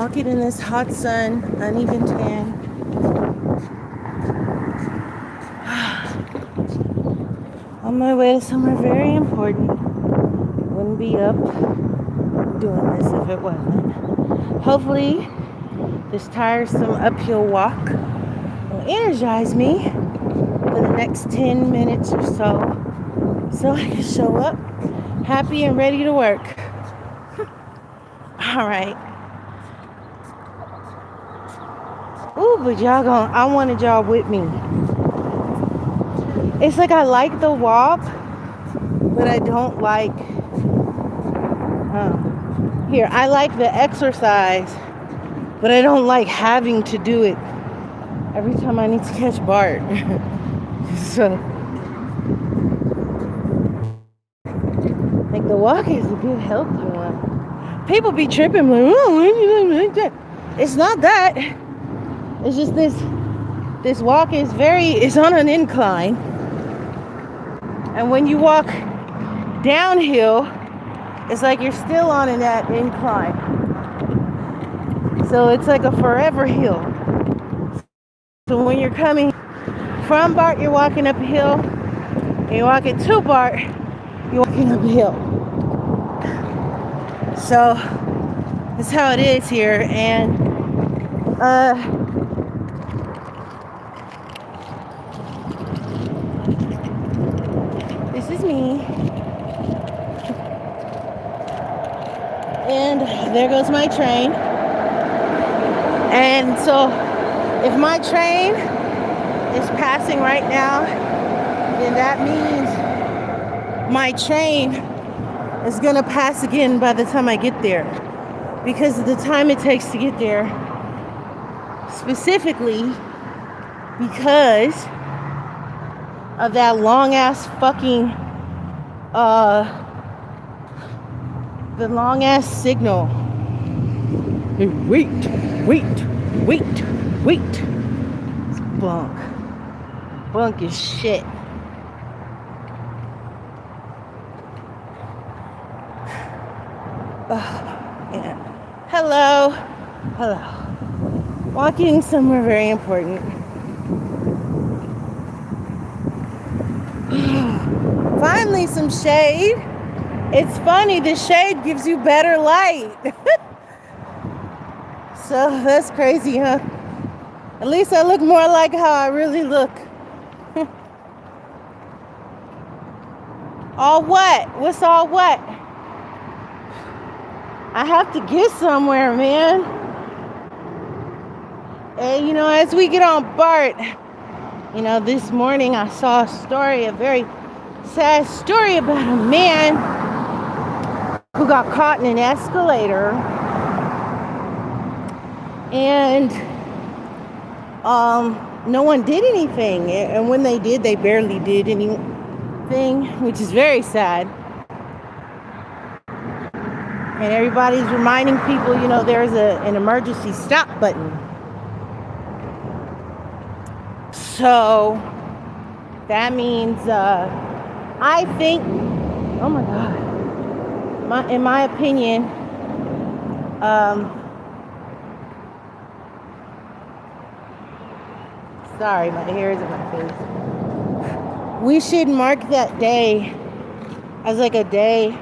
walking in this hot sun, uneven tan. On my way to somewhere very important. Wouldn't be up doing this if it wasn't. Hopefully, this tiresome uphill walk will energize me for the next 10 minutes or so I can show up happy and ready to work. All right. Ooh, but I wanted y'all with me. It's like I like the walk, but I don't like, I like the exercise, but I don't like having to do it every time I need to catch Bart. So, like the walk is a good healthy one. People be tripping like, oh, it's not that. It's just this walk is on an incline. And when you walk downhill, it's like you're still on that incline. So it's like a forever hill. So when you're coming from Bart, you're walking up a hill. And you're walking to Bart, you're walking up a hill. So that's how it is here. And this is me. And there goes my train. And so if my train is passing right now, then that means my train is going to pass again by the time I get there. Because of the time it takes to get there. Specifically because of that long ass fucking the long ass signal. Wait. It's bunk is shit. Yeah. Hello. Walking somewhere very important. Finally, some shade. It's funny, the shade gives you better light. So that's crazy, huh? At least I look more like how I really look. All what? What's all what? I have to get somewhere, man. And as we get on Bart, this morning I saw a very sad story about a man who got caught in an escalator. And no one did anything. And when they did, they barely did anything, which is very sad. And everybody's reminding people, there's an emergency stop button. So that means I think, oh my God, in my opinion, sorry, my hair is in my face. We should mark that day as like a day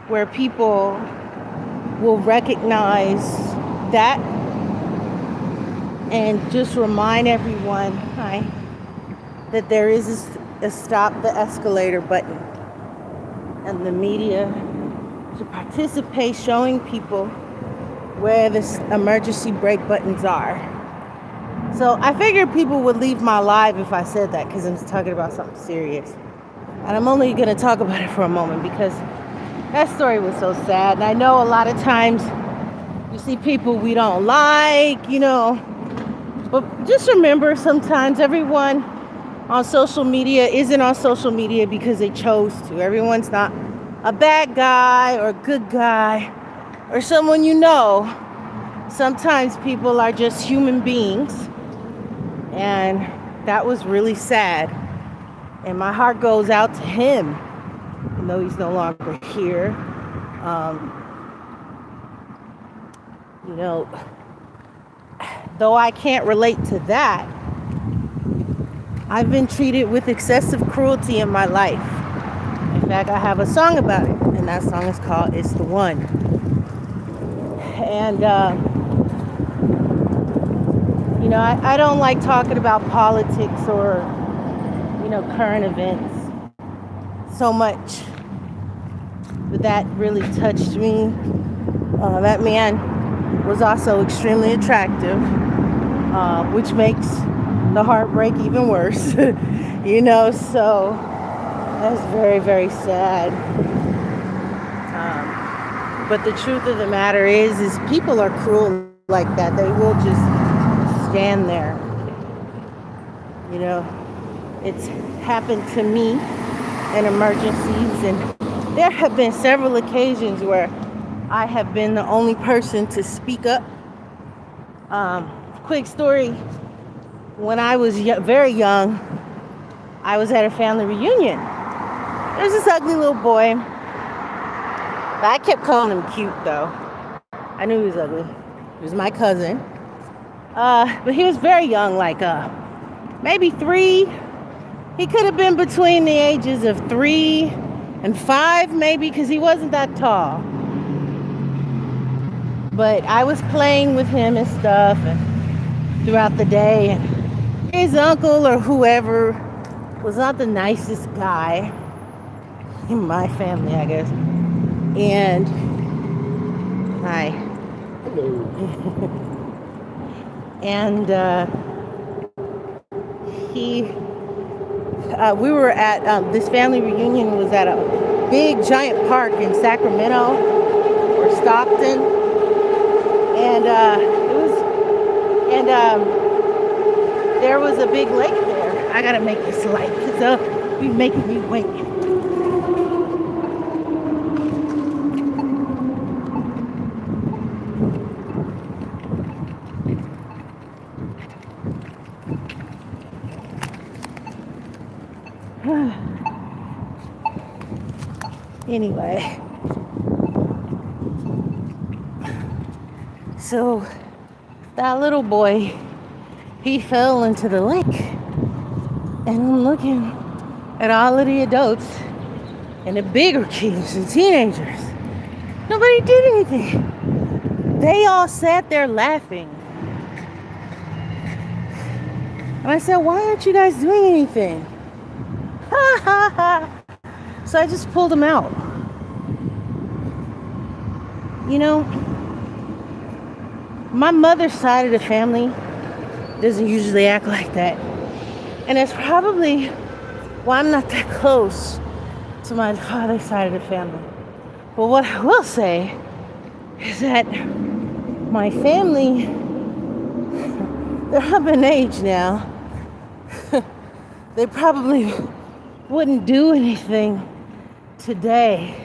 where people will recognize that and just remind everyone, that there is a stop the escalator button. And the media should participate, showing people where the emergency brake buttons are. So I figured people would leave my live if I said that, because I'm talking about something serious. And I'm only going to talk about it for a moment because that story was so sad. And I know a lot of times you see people we don't like, But just remember, sometimes everyone on social media isn't on social media because they chose to. Everyone's not a bad guy or a good guy or someone you know. Sometimes people are just human beings. And that was really sad. And my heart goes out to him, even though he's no longer here. You know, though I can't relate to that, I've been treated with excessive cruelty in my life. In fact, I have a song about it, and that song is called It's the One. And, you know, I don't like talking about politics or, you know, current events so much. But that really touched me. That man was also extremely attractive, which makes the heartbreak even worse. You know, so that's very, very sad. But the truth of the matter is people are cruel like that. They will just stand there. You know, it's happened to me in emergencies, and there have been several occasions where I have been the only person to speak up. Quick story, when I was very young, I was at a family reunion. There's this ugly little boy. I kept calling him cute, though. I knew he was ugly. He was my cousin. But he was very young, like maybe 3. He could have been between the ages of 3 and 5, maybe, because he wasn't that tall. But I was playing with him and stuff and throughout the day. And his uncle or whoever was not the nicest guy in my family, I guess. And hi. Hello. And we were at this family reunion was at a big giant park in Sacramento or Stockton, and there was a big lake there. I gotta make this light because you're making me wait. Anyway, so that little boy, he fell into the lake, and I'm looking at all of the adults and the bigger kids and teenagers. Nobody did anything. They all sat there laughing. And I said, why aren't you guys doing anything? Ha ha ha. So I just pulled them out. You know, my mother's side of the family doesn't usually act like that. And that's probably why I'm not that close to my father's side of the family. But what I will say is that my family, they're up in age now. They probably wouldn't do anything today.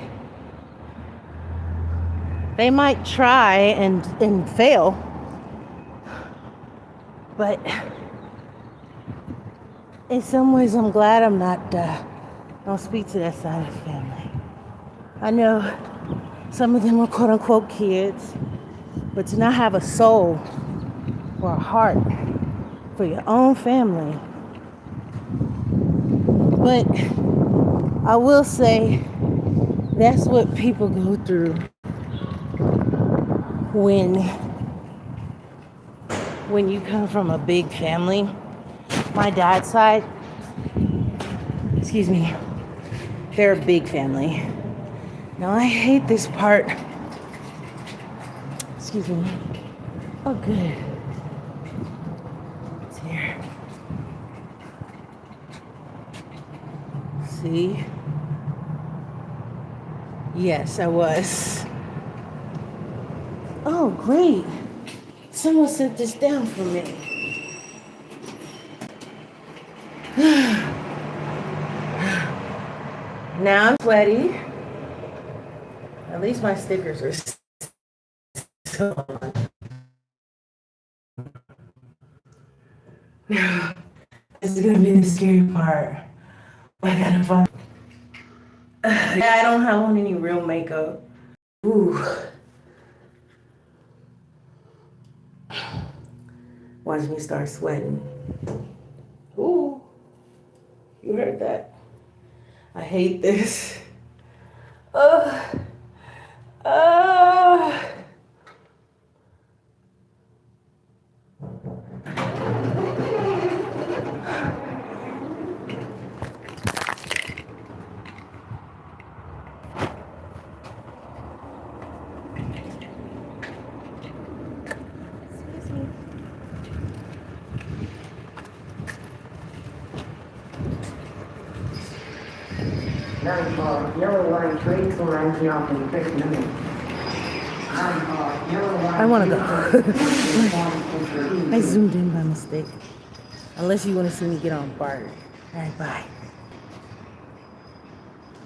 They might try and fail, but in some ways I'm glad I'm not, don't speak to that side of the family. I know some of them are quote unquote kids, but to not have a soul or a heart for your own family. But I will say that's what people go through when you come from a big family. My dad's side, excuse me, they're a big family. Now I hate this part. Excuse me. Oh, good. It's here. See? Yes, I was. Oh, great. Someone set this down for me. Now I'm sweaty. At least my stickers are still on. Now, this is gonna be the scary part. I gotta find. Yeah, I don't have on any real makeup. Ooh. Watch me start sweating. Ooh, you heard that? I hate this. Ugh. Ugh. I want to go. I zoomed in by mistake. Unless you want to see me get on BART. All right, bye.